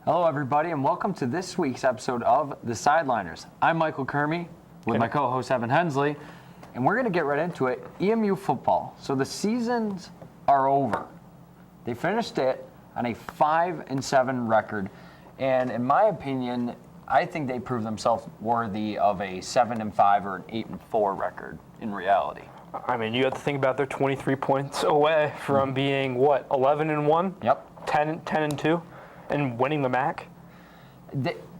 Hello, everybody, and welcome to this week's episode of The Sideliners. I'm Michael Kermy with my co-host Evan Hensley, and we're going to get right into it. EMU football. So the seasons are over. They finished it on a 5-7 record, and in my opinion, I think they proved themselves worthy of a 7-5 or an 8-4 record in reality. I mean, you have to think about they're 23 points away from being, 11-1? Yep. 10-2, and winning the MAC.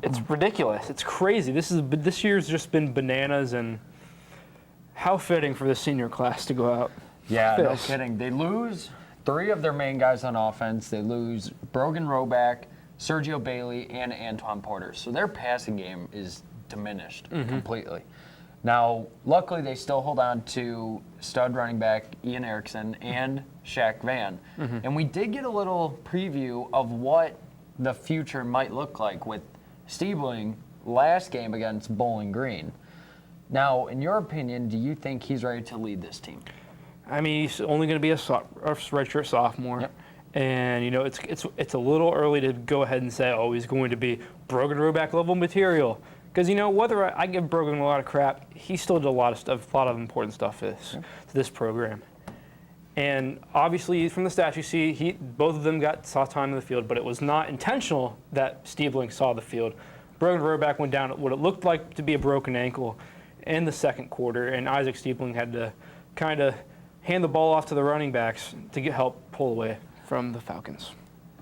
It's ridiculous. It's crazy. This year's just been bananas, and how fitting for the senior class to go out. Yeah, no kidding. They lose 3 of their main guys on offense. They lose Brogan Roback, Sergio Bailey, and Antoine Porter. So their passing game is diminished completely. Now, luckily, they still hold on to stud running back Ian Erickson and Shaq Van. And we did get a little preview of what the future might look like with Stiebling last game against Bowling Green. Now, in your opinion, do you think he's ready to lead this team? I mean, he's only going to be a redshirt sophomore. Yep. And, it's a little early to go ahead and say, he's going to be Brogan Roback level material. Because, whether I give Brogan a lot of crap, he still did a lot of important stuff to this program. And obviously, from the stats you see, both of them saw time in the field, but it was not intentional that Stiebling saw the field. Brogan Roback went down at what it looked like to be a broken ankle in the second quarter, and Isaac Stiebling had to kind of hand the ball off to the running backs to help pull away from the Falcons.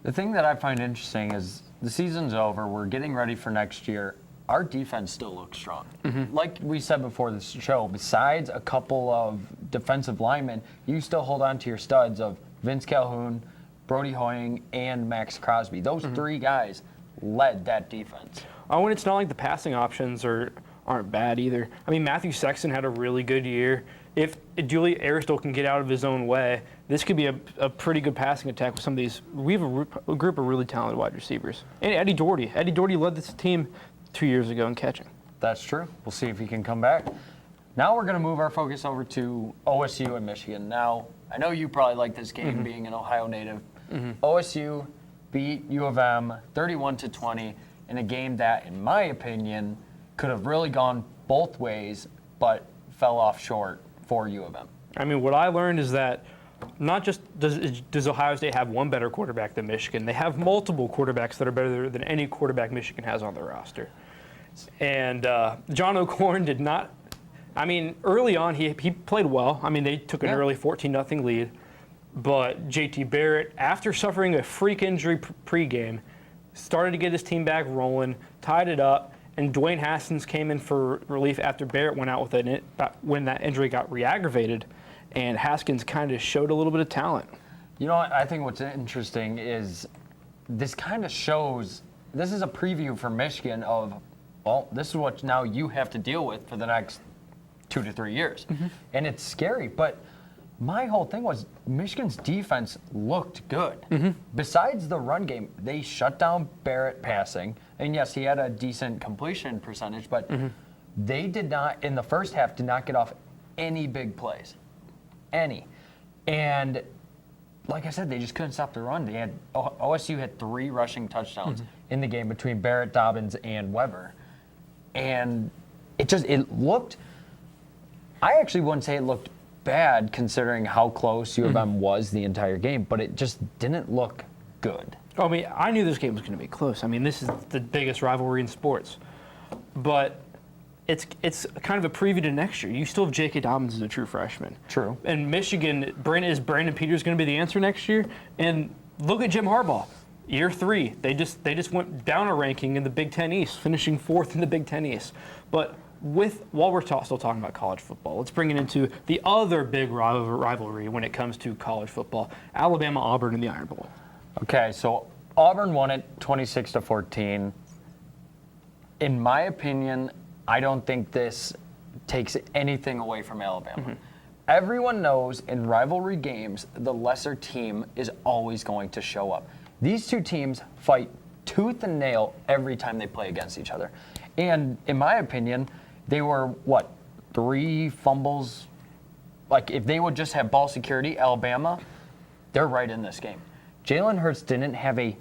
The thing that I find interesting is the season's over. We're getting ready for next year. Our defense still looks strong. Like we said before this show, besides a couple of defensive linemen, you still hold on to your studs of Vince Calhoun, Brody Hoying, and Max Crosby. Those 3 guys led that defense. Oh, and it's not like the passing options aren't bad either. I mean, Matthew Sexton had a really good year. If Julie Aristotle can get out of his own way, this could be a pretty good passing attack with some of these. We have a group of really talented wide receivers. And Eddie Doherty. Eddie Doherty led this team 2 years ago in catching. That's true. We'll see if he can come back. Now we're going to move our focus over to OSU and Michigan. Now, I know you probably like this game being an Ohio native. OSU beat U of M 31-20 in a game that, in my opinion, could have really gone both ways, but fell off short for U of M. I mean, what I learned is that not just does Ohio State have one better quarterback than Michigan, they have multiple quarterbacks that are better than any quarterback Michigan has on their roster. And John O'Korn did not, early on he played well. I mean, they took an early 14-0 lead. But J.T. Barrett, after suffering a freak injury pregame, started to get his team back rolling, tied it up, and Dwayne Haskins came in for relief after Barrett went out with when that injury got re-aggravated. And Haskins kind of showed a little bit of talent. I think what's interesting is this kind of shows, this is a preview for Michigan of, this is what now you have to deal with for the next 2 to 3 years. And it's scary, but my whole thing was Michigan's defense looked good. Besides the run game, they shut down Barrett passing. And yes, he had a decent completion percentage, but they did not, in the first half, did not get off any big plays. And like I said, they just couldn't stop the run. OSU had 3 rushing touchdowns in the game between Barrett, Dobbins, and Weber. And it looked, I actually wouldn't say it looked bad considering how close U of M was the entire game, but it just didn't look good. I knew this game was going to be close. This is the biggest rivalry in sports. But it's kind of a preview to next year. You still have J.K. Dobbins as a true freshman. True. And Michigan, is Brandon Peters going to be the answer next year? And look at Jim Harbaugh. Year 3, they just went down a ranking in the Big Ten East, finishing 4th in the Big Ten East. But while we're still talking about college football, let's bring it into the other big rivalry when it comes to college football: Alabama-Auburn in the Iron Bowl. Okay, so Auburn won it 26-14. In my opinion, I don't think this takes anything away from Alabama. Everyone knows in rivalry games, the lesser team is always going to show up. These 2 teams fight tooth and nail every time they play against each other. And in my opinion, they were, 3 fumbles? Like, if they would just have ball security, Alabama, they're right in this game. Jalen Hurts didn't have a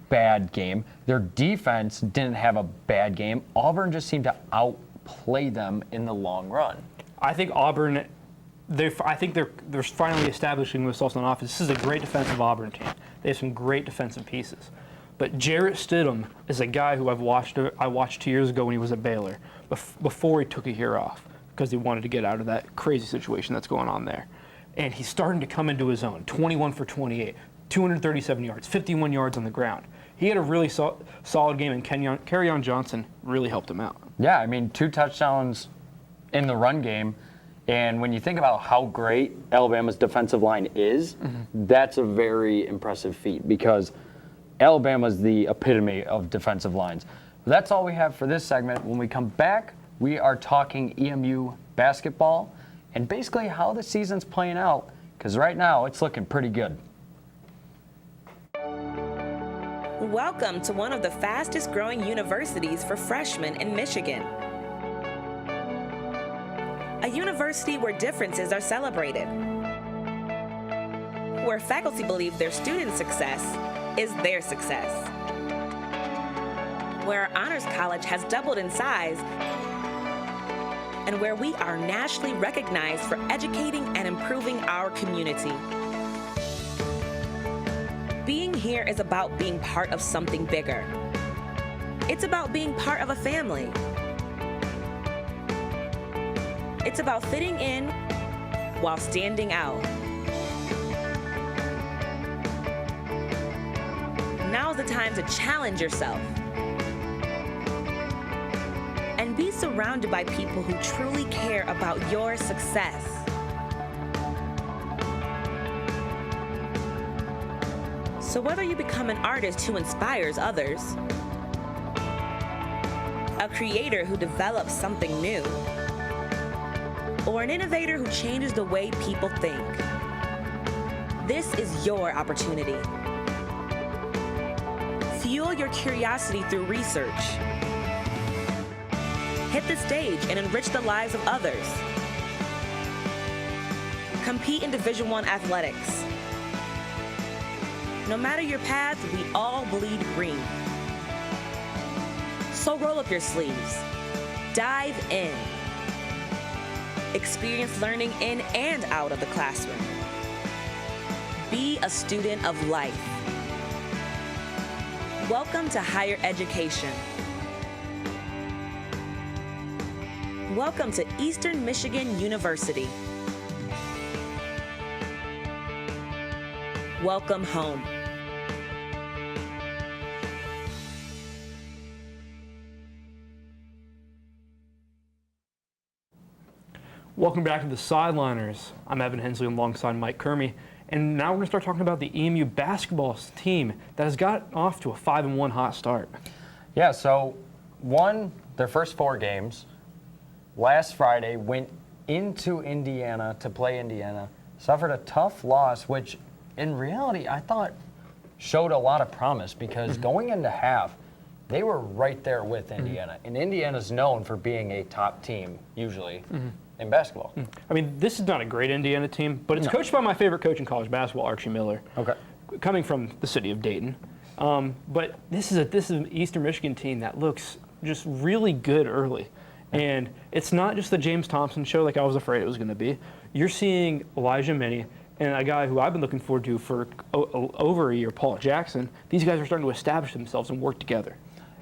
bad game. Their defense didn't have a bad game. Auburn just seemed to outplay them in the long run. I think Auburn, they're finally establishing themselves on offense. This is a great defensive Auburn team. They have some great defensive pieces. But Jarrett Stidham is a guy who I watched 2 years ago when he was at Baylor, before he took a year off because he wanted to get out of that crazy situation that's going on there. And he's starting to come into his own. 21 for 28, 237 yards, 51 yards on the ground. He had a really solid game, and Kerryon Johnson really helped him out. Yeah, I mean, 2 touchdowns in the run game. And when you think about how great Alabama's defensive line is, that's a very impressive feat because Alabama's the epitome of defensive lines. That's all we have for this segment. When we come back, we are talking EMU basketball and basically how the season's playing out, because right now it's looking pretty good. Welcome to one of the fastest growing universities for freshmen in Michigan. A university where differences are celebrated, where faculty believe their students' success is their success, where our honors college has doubled in size, and where we are nationally recognized for educating and improving our community. Being here is about being part of something bigger. It's about being part of a family. It's about fitting in while standing out. Now's the time to challenge yourself and be surrounded by people who truly care about your success. So whether you become an artist who inspires others, a creator who develops something new, or an innovator who changes the way people think, this is your opportunity. Fuel your curiosity through research. Hit the stage and enrich the lives of others. Compete in Division I athletics. No matter your path, we all bleed green. So roll up your sleeves. Dive in. Experience learning in and out of the classroom. Be a student of life. Welcome to higher education. Welcome to Eastern Michigan University. Welcome home. Welcome back to the Sideliners. I'm Evan Hensley alongside Mike Kermey. And now we're going to start talking about the EMU basketball team that has got off to a 5-1 hot start. Yeah, so won their first 4 games. Last Friday, went into Indiana to play Indiana, suffered a tough loss, which in reality I thought showed a lot of promise because going into half, they were right there with Indiana. And Indiana's known for being a top team, usually, in basketball. I mean, this is not a great Indiana team, but it's coached by my favorite coach in college basketball, Archie Miller. Okay. Coming from the city of Dayton. But this is an Eastern Michigan team that looks just really good early. And it's not just the James Thompson show like I was afraid it was going to be. You're seeing Elijah Minnie and a guy who I've been looking forward to for over a year, Paul Jackson. These guys are starting to establish themselves and work together.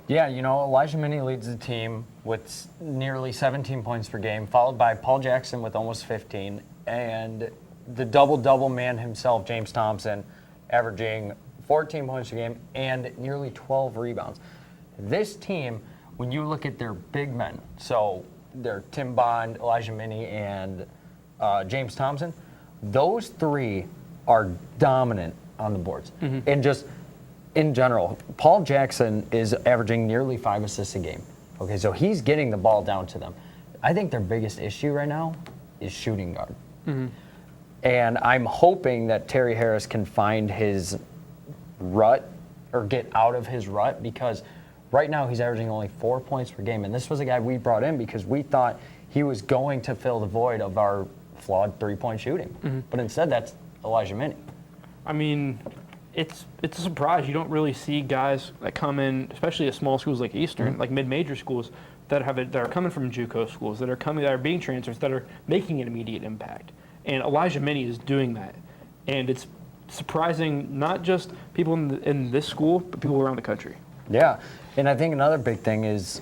Yeah, you know, Elijah Minnie leads the team with nearly 17 points per game, followed by Paul Jackson with almost 15, and the double-double man himself, James Thompson, averaging 14 points per game and nearly 12 rebounds. This team, when you look at their big men, so they're Tim Bond, Elijah Minnie, and James Thompson, those 3 are dominant on the boards. And just in general, Paul Jackson is averaging nearly 5 assists a game. Okay, so he's getting the ball down to them. I think their biggest issue right now is shooting guard. And I'm hoping that Terry Harris can find his rut or get out of his rut because right now he's averaging only 4 points per game. And this was a guy we brought in because we thought he was going to fill the void of our flawed 3-point shooting. But instead, that's Elijah Minnie. I mean, it's a surprise. You don't really see guys that come in, especially at small schools like Eastern, like mid-major schools, that are coming from JUCO schools, that are being transfers, that are making an immediate impact. And Elijah Minnie is doing that, and it's surprising not just people in this school, but people around the country. Yeah, and I think another big thing is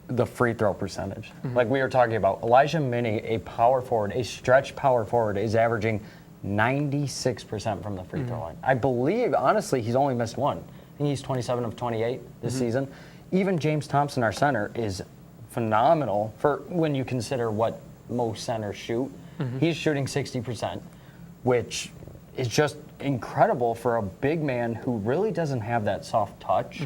the free throw percentage. Like we were talking about, Elijah Minnie, a power forward, a stretch power forward, is averaging 96% from the free throw line. I believe, honestly, he's only missed one. I think he's 27 of 28 this season. Even James Thompson, our center, is phenomenal for when you consider what most centers shoot. He's shooting 60%, which is just incredible for a big man who really doesn't have that soft touch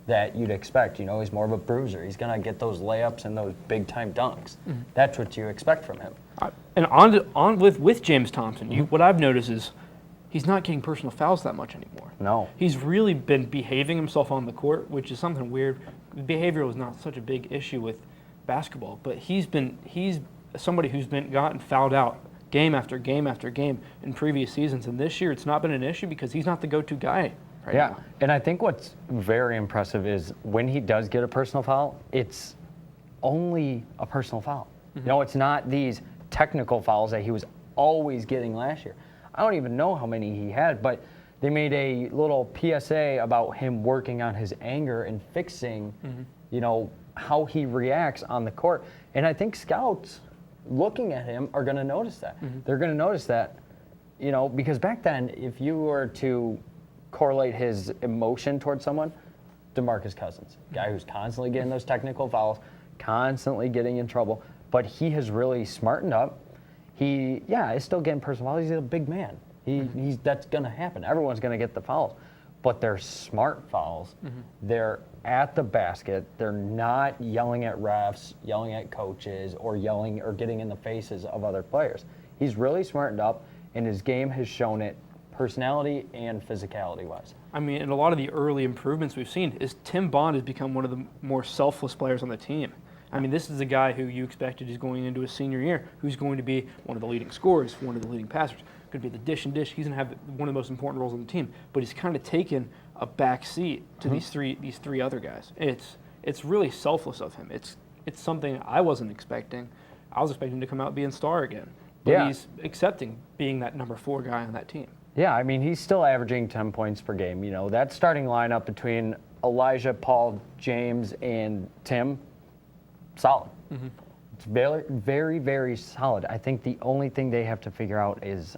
that you'd expect. You know, he's more of a bruiser. He's going to get those layups and those big-time dunks. That's what you expect from him. And on with James Thompson, what I've noticed is he's not getting personal fouls that much anymore. No. He's really been behaving himself on the court, which is something weird. Behavioral is not such a big issue with basketball, but he's somebody who's gotten fouled out game after game after game in previous seasons, and this year it's not been an issue because he's not the go-to guy right now. And I think what's very impressive is when he does get a personal foul, it's only a personal foul. You know, it's not these technical fouls that he was always getting last year. I don't even know how many he had, but they made a little PSA about him working on his anger and fixing, you know, how he reacts on the court. And I think scouts looking at him are going to notice that. They're going to notice that, you know, because back then, if you were to correlate his emotion towards someone, DeMarcus Cousins, guy who's constantly getting those technical fouls, constantly getting in trouble, but he has really smartened up. He, is still getting personal fouls. He's a big man. That's going to happen. Everyone's going to get the fouls, but they're smart fouls. They're at the basket. They're not yelling at refs, yelling at coaches, or yelling or getting in the faces of other players. He's really smartened up, and his game has shown it personality and physicality-wise. I mean, and a lot of the early improvements we've seen is Tim Bond has become one of the more selfless players on the team. I mean, this is a guy who you expected is going into his senior year, who's going to be one of the leading scorers, one of the leading passers, going to be the dish and dish. He's going to have one of the most important roles on the team, but he's kind of taken a back seat to these three other guys. It's really selfless of him. It's something I wasn't expecting. I was expecting him to come out being star again, but he's accepting being that number 4 guy on that team. Yeah, I mean, he's still averaging 10 points per game. You know, that starting lineup between Elijah, Paul, James, and Tim, solid. It's very, very, very solid. I think the only thing they have to figure out is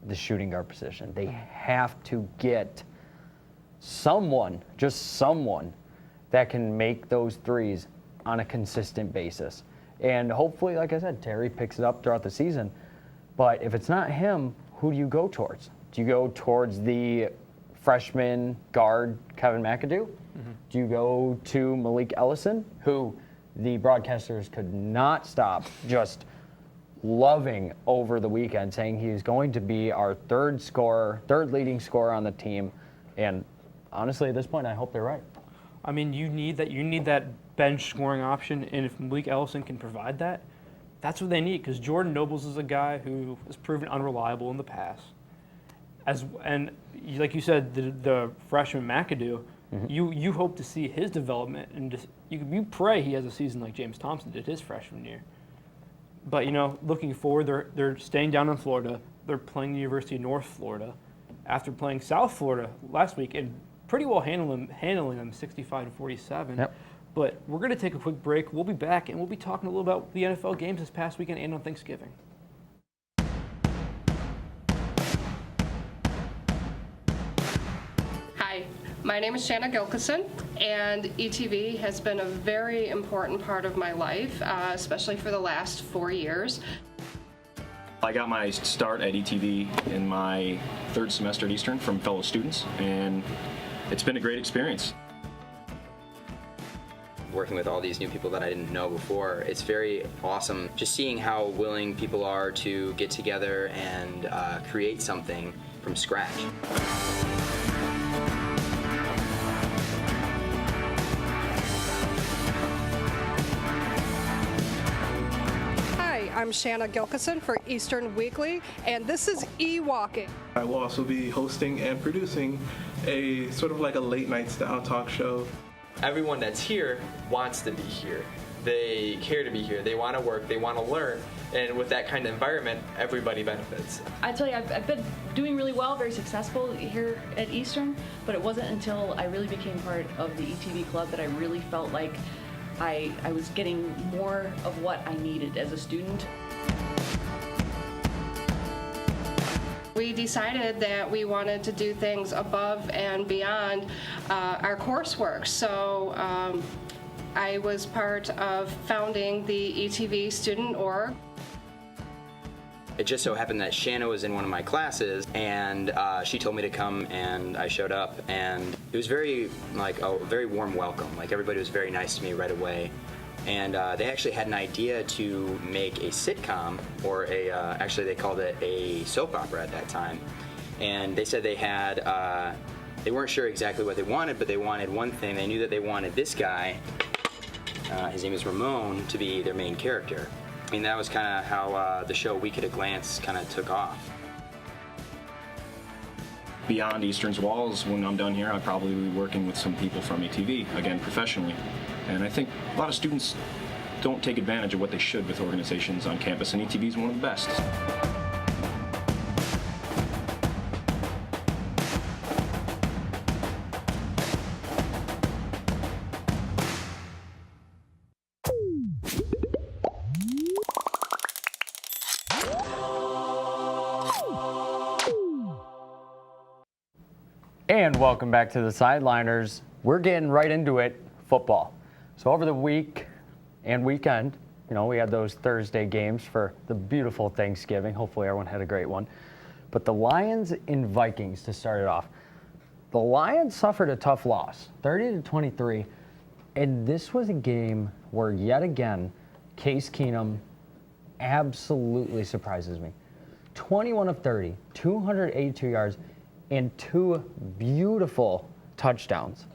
the shooting guard position. They have to get someone, just someone, that can make those threes on a consistent basis. And hopefully, like I said, Terry picks it up throughout the season. But if it's not him, who do you go towards? Do you go towards the freshman guard, Kevin McAdoo? Do you go to Malik Ellison, who the broadcasters could not stop just loving over the weekend, saying he is going to be our third leading scorer on the team? And honestly, at this point, I hope they're right. I mean, you need that bench scoring option, and if Malik Ellison can provide that, that's what they need, because Jordan Nobles is a guy who has proven unreliable in the past. And like you said, the freshman McAdoo, you hope to see his development, and just, you pray he has a season like James Thompson did his freshman year. But, you know, looking forward, they're staying down in Florida. They're playing the University of North Florida after playing South Florida last week and pretty well handling them 65-47. Yep. But we're going to take a quick break. We'll be back, and we'll be talking a little about the NFL games this past weekend and on Thanksgiving. Hi, my name is Shanna Gilkison, and ETV has been a very important part of my life, especially for the last 4 years. I got my start at ETV in my 3rd semester at Eastern from fellow students, and it's been a great experience. Working with all these new people that I didn't know before, it's very awesome just seeing how willing people are to get together and create something from scratch. I'm Shanna Gilkison for Eastern Weekly, and this is E-Walking. I will also be hosting and producing a sort of like a late night style talk show. Everyone that's here wants to be here. They care to be here. They want to work. They want to learn. And with that kind of environment, everybody benefits. I tell you, I've been doing really well, very successful here at Eastern, but it wasn't until I really became part of the ETV club that I really felt like I was getting more of what I needed as a student. We decided that we wanted to do things above and beyond our coursework. So I was part of founding the ETV Student Org. It just so happened that Shanna was in one of my classes, and she told me to come, and I showed up, and it was very, like, a very warm welcome. Like, everybody was very nice to me right away. And they actually had an idea to make a sitcom, or actually they called it a soap opera at that time. And they said they had, they weren't sure exactly what they wanted, but they wanted one thing. They knew that they wanted this guy, his name is Ramon, to be their main character. I mean, that was kind of how the show Week at a Glance kind of took off. Beyond Eastern's walls, when I'm done here, I'll probably be working with some people from ETV, again, professionally. And I think a lot of students don't take advantage of what they should with organizations on campus, and ETV is one of the best. And welcome back to the Sideliners. We're getting right into it, football. So over the week and weekend, you know, we had those Thursday games for the beautiful Thanksgiving. Hopefully everyone had a great one. But the Lions and Vikings to start it off. The Lions suffered a tough loss, 30-23. And this was a game where, yet again, Case Keenum absolutely surprises me. 21 of 30, 282 yards, and 2 beautiful touchdowns.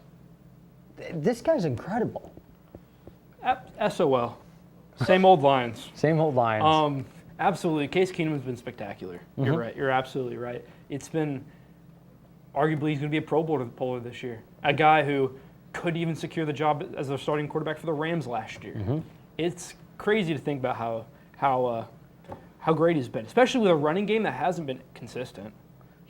This guy's incredible. SOL. Same old Lions. Same old Lions. Absolutely. Case Keenum's been spectacular. You're right. You're absolutely right. It's been, arguably, he's going to be a Pro Bowler this year. A guy who could even secure the job as their starting quarterback for the Rams last year. It's crazy to think about how great he's been, especially with a running game that hasn't been consistent.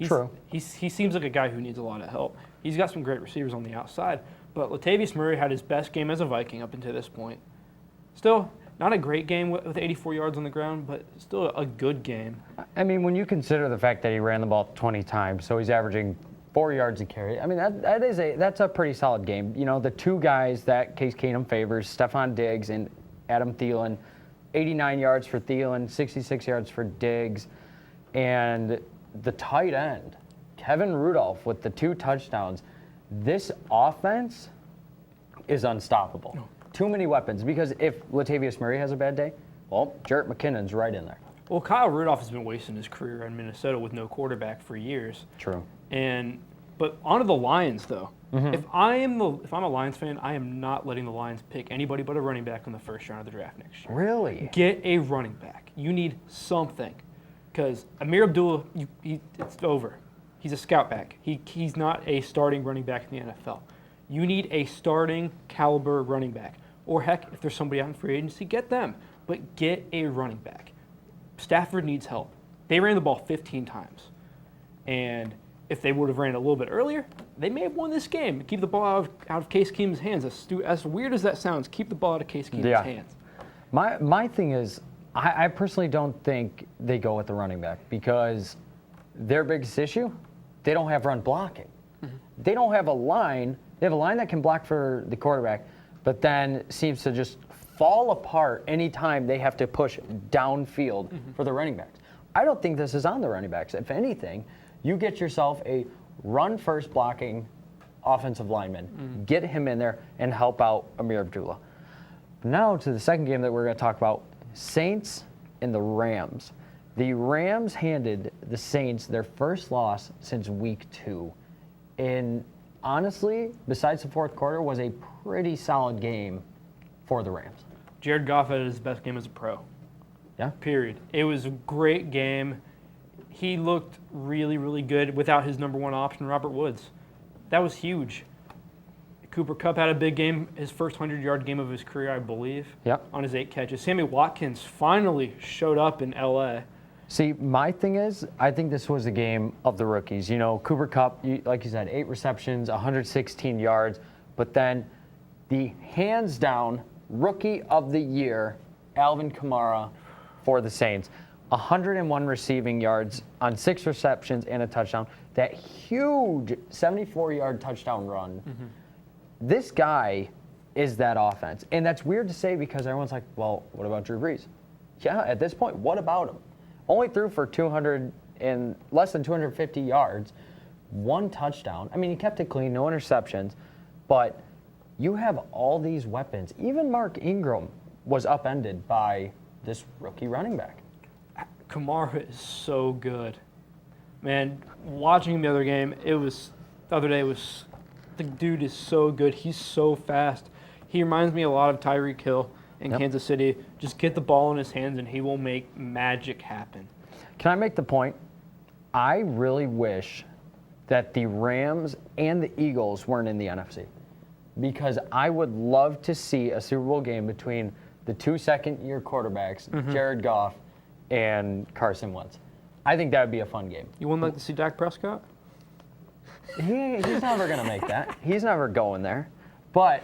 True. He seems like a guy who needs a lot of help. He's got some great receivers on the outside, but Latavius Murray had his best game as a Viking up until this point. Still, not a great game with 84 yards on the ground, but still a good game. I mean, when you consider the fact that he ran the ball 20 times, so he's averaging 4 yards a carry. I mean, that's a pretty solid game. You know, the two guys that Case Keenum favors, Stephon Diggs and Adam Thielen, 89 yards for Thielen, 66 yards for Diggs, and the tight end, Kevin Rudolph, with the 2 touchdowns. This offense is unstoppable. Too many weapons, because if Latavius Murray has a bad day, well, Jarrett McKinnon's right in there. Well, Kyle Rudolph has been wasting his career in Minnesota with no quarterback for years. True. But onto the Lions, though. If I'm a Lions fan, I am not letting the Lions pick anybody but a running back in the first round of the draft next year. Really? Get a running back. You need something. Because Amir Abdullah, it's over. He's a scout back. He's not a starting running back in the NFL. You need a starting caliber running back. Or heck, if there's somebody out in free agency, get them. But get a running back. Stafford needs help. They ran the ball 15 times. And if they would have ran a little bit earlier, they may have won this game. Keep the ball out of Case Keenum's hands. As weird as that sounds, keep the ball out of Case Keenum's hands. My thing is, I personally don't think they go with the running back, because their biggest issue, they don't have run blocking. They don't have a line. They have a line that can block for the quarterback, but then seems to just fall apart anytime they have to push downfield for the running backs. I don't think this is on the running backs. If anything, you get yourself a run-first blocking offensive lineman, get him in there, and help out Amir Abdullah. Now to the second game that we're going to talk about, Saints and the Rams. The Rams handed the Saints their first loss since week 2. And honestly, besides the fourth quarter, was a pretty solid game for the Rams. Jared Goff had his best game as a pro. Yeah. Period. It was a great game. He looked really, really good without his number one option, Robert Woods. That was huge. Cooper Kupp had a big game, his first 100-yard game of his career, I believe, on his 8 catches. Sammy Watkins finally showed up in L.A. See, my thing is, I think this was a game of the rookies. You know, Cooper Kupp, like you said, 8 receptions, 116 yards, but then the hands-down rookie of the year, Alvin Kamara for the Saints. 101 receiving yards on 6 receptions and a touchdown. That huge 74-yard touchdown run. This guy is that offense. And that's weird to say because everyone's like, well, what about Drew Brees? Yeah, at this point, what about him? Only threw for 200 and less than 250 yards, 1 touchdown. I mean, he kept it clean, no interceptions. But you have all these weapons. Even Mark Ingram was upended by this rookie running back. Kamara is so good. Man, watching him the other day, the dude is so good. He's so fast. He reminds me a lot of Tyreek Hill in Kansas City. Just get the ball in his hands and he will make magic happen. Can I make the point? I really wish that the Rams and the Eagles weren't in the NFC because I would love to see a Super Bowl game between the 2 second-year quarterbacks, Jared Goff and Carson Wentz. I think that would be a fun game. You wouldn't like to see Dak Prescott? He's never going to make that. He's never going there. But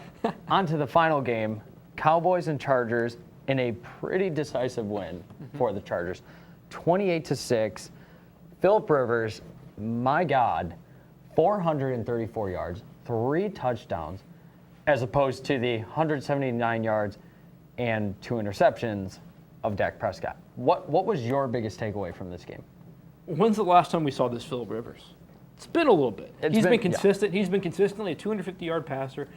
on to the final game, Cowboys and Chargers in a pretty decisive win for the Chargers. 28-6. Phillip Rivers, my God, 434 yards, 3 touchdowns, as opposed to the 179 yards and 2 interceptions of Dak Prescott. What was your biggest takeaway from this game? When's the last time we saw this Phillip Rivers? It's been a little bit. He's been consistent. Yeah. He's been consistently a 250-yard passer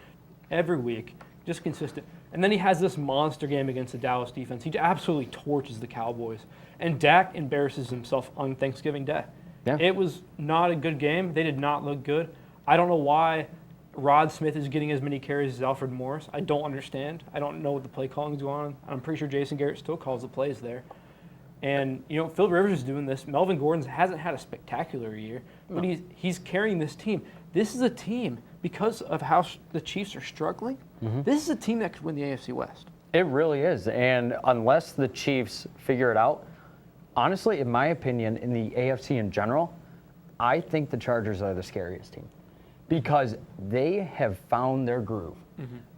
every week, just consistent. And then he has this monster game against the Dallas defense. He absolutely torches the Cowboys. And Dak embarrasses himself on Thanksgiving Day. Yeah. It was not a good game. They did not look good. I don't know why Rod Smith is getting as many carries as Alfred Morris. I don't understand. I don't know what the play calling is going on. I'm pretty sure Jason Garrett still calls the plays there. And, you know, Phillip Rivers is doing this. Melvin Gordon hasn't had a spectacular year, but he's carrying this team. This is a team, because of how the Chiefs are struggling, this is a team that could win the AFC West. It really is. And unless the Chiefs figure it out, honestly, in my opinion, in the AFC in general, I think the Chargers are the scariest team because they have found their groove.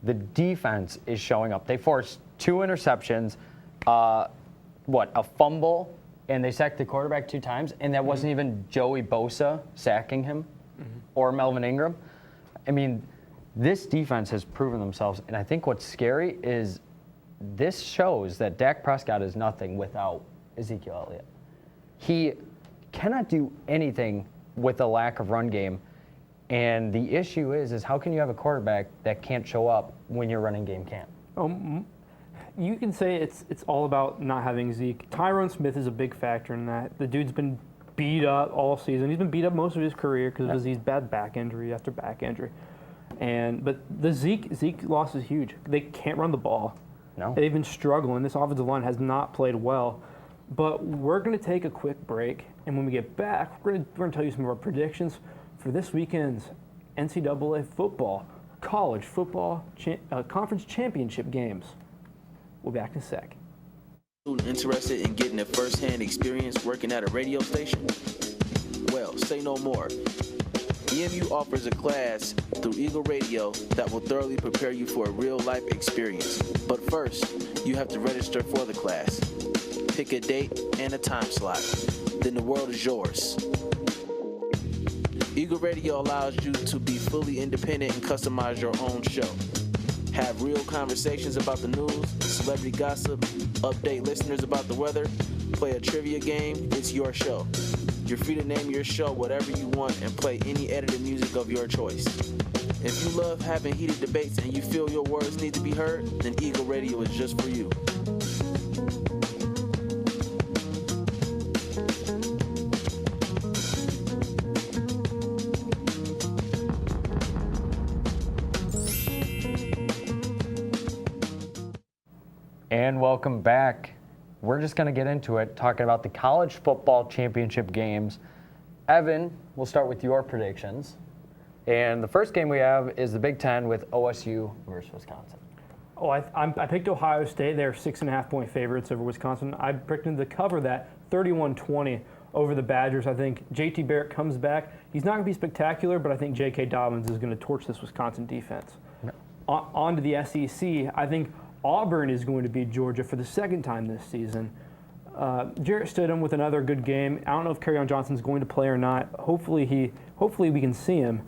The defense is showing up. They forced 2 interceptions, a fumble, and they sacked the quarterback 2 times, and that wasn't even Joey Bosa sacking him or Melvin Ingram. I mean, this defense has proven themselves, and I think what's scary is this shows that Dak Prescott is nothing without Ezekiel Elliott. He cannot do anything with a lack of run game, and the issue is how can you have a quarterback that can't show up when your running game can't? You can say it's all about not having Zeke. Tyron Smith is a big factor in that. The dude's been beat up all season. He's been beat up most of his career because of these bad back injury after back injury. But the Zeke loss is huge. They can't run the ball. No. They've been struggling. This offensive line has not played well. But we're going to take a quick break, and when we get back, we're going to tell you some of our predictions for this weekend's NCAA football, college football conference championship games. We'll be back in a sec. Interested in getting a first-hand experience working at a radio station? Well, say no more. EMU offers a class through Eagle Radio that will thoroughly prepare you for a real-life experience. But first, you have to register for the class. Pick a date and a time slot. Then the world is yours. Eagle Radio allows you to be fully independent and customize your own show. Have real conversations about the news, celebrity gossip, update listeners about the weather, play a trivia game. It's your show. You're free to name your show whatever you want and play any edited music of your choice. If you love having heated debates and you feel your words need to be heard, then Eagle Radio is just for you. And welcome back we're just going to get into it, talking about the college football championship games. Evan, we'll start with your predictions. And the first game we have is the Big Ten with OSU versus Wisconsin. Oh, I picked Ohio State. They're 6.5-point favorites over Wisconsin. I predicted to cover that 31-20 over the Badgers. I think JT Barrett comes back. He's not going to be spectacular, but I think J.K. Dobbins is going to torch this Wisconsin defense. On to the SEC, I think Auburn is going to beat Georgia for the second time this season. Jarrett Stidham with another good game. I don't know if Kerryon Johnson's going to play or not. Hopefully we can see him,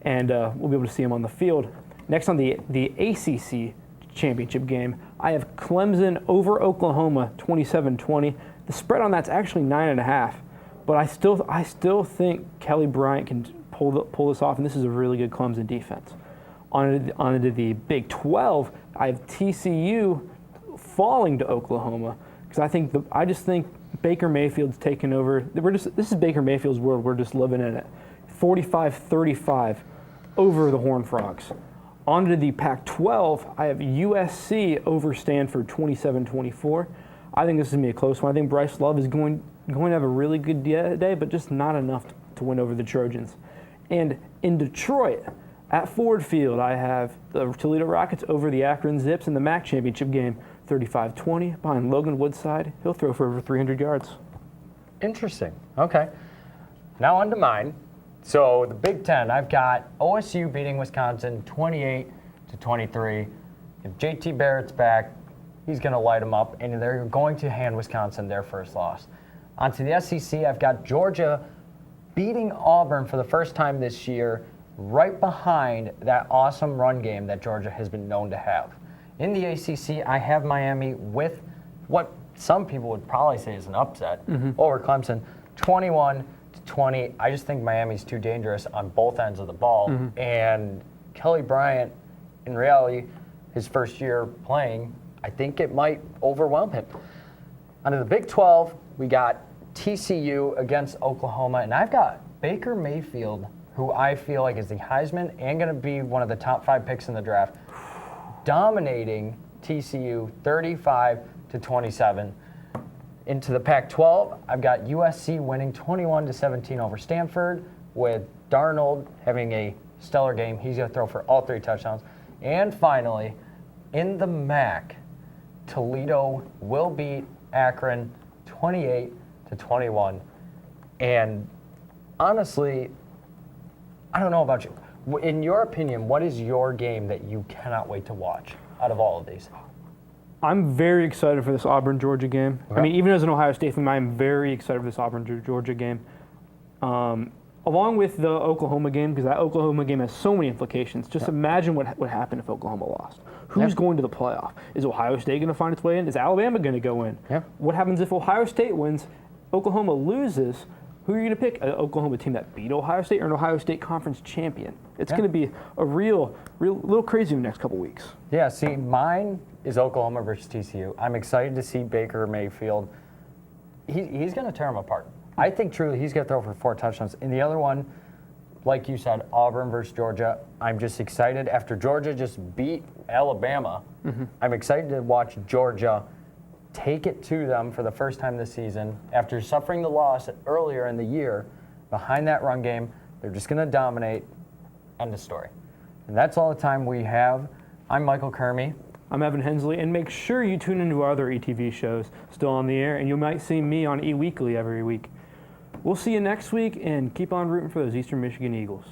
and we'll be able to see him on the field. Next on the ACC championship game, I have Clemson over Oklahoma 27-20. The spread on that's actually 9.5, but I still think Kelly Bryant can pull this off, and this is a really good Clemson defense. On to the Big 12, I have TCU falling to Oklahoma because I just think Baker Mayfield's taken over. This is Baker Mayfield's world. We're just living in it. 45-35 over the Horned Frogs. On to the Pac-12, I have USC over Stanford 27-24. I think this is going to be a close one. I think Bryce Love is going to have a really good day, but just not enough to win over the Trojans. And in Detroit, at Ford Field, I have the Toledo Rockets over the Akron Zips in the MAC championship game, 35-20 behind Logan Woodside. He'll throw for over 300 yards. Interesting. Okay. Now on to mine. So the Big Ten, I've got OSU beating Wisconsin 28-23. If JT Barrett's back, he's going to light them up, and they're going to hand Wisconsin their first loss. Onto the SEC, I've got Georgia beating Auburn for the first time this year, right behind that awesome run game that Georgia has been known to have. In the ACC, I have Miami with what some people would probably say is an upset over Clemson, 21-20. I just think Miami's too dangerous on both ends of the ball. And Kelly Bryant, in reality, his first year playing, I think it might overwhelm him. Under the Big 12, we got TCU against Oklahoma, and I've got Baker Mayfield, who I feel like is the Heisman and going to be one of the top 5 picks in the draft, dominating TCU 35-27. Into the Pac-12, I've got USC winning 21-17 over Stanford, with Darnold having a stellar game. He's going to throw for all 3 touchdowns. And finally, in the MAC, Toledo will beat Akron 28-21. And honestly, I don't know about you. In your opinion, what is your game that you cannot wait to watch out of all of these? I'm very excited for this Auburn-Georgia game. Okay. I mean, even as an Ohio State fan, I'm very excited for this Auburn-Georgia game. Along with the Oklahoma game, because that Oklahoma game has so many implications. Just imagine what would happen if Oklahoma lost. Who's going to the playoff? Is Ohio State going to find its way in? Is Alabama going to go in? What happens if Ohio State wins, Oklahoma loses? Who are you going to pick? An Oklahoma team that beat Ohio State or an Ohio State Conference champion? It's going to be a little crazy in the next couple weeks. Yeah, see, mine is Oklahoma versus TCU. I'm excited to see Baker Mayfield. He's going to tear them apart. I think truly he's going to throw for 4 touchdowns. And the other one, like you said, Auburn versus Georgia. I'm just excited. After Georgia just beat Alabama, I'm excited to watch Georgia take it to them for the first time this season. After suffering the loss earlier in the year, behind that run game, they're just going to dominate. End of story. And that's all the time we have. I'm Michael Kermy. I'm Evan Hensley, and make sure you tune into our other ETV shows still on the air, and you might see me on E-Weekly every week. We'll see you next week, and keep on rooting for those Eastern Michigan Eagles.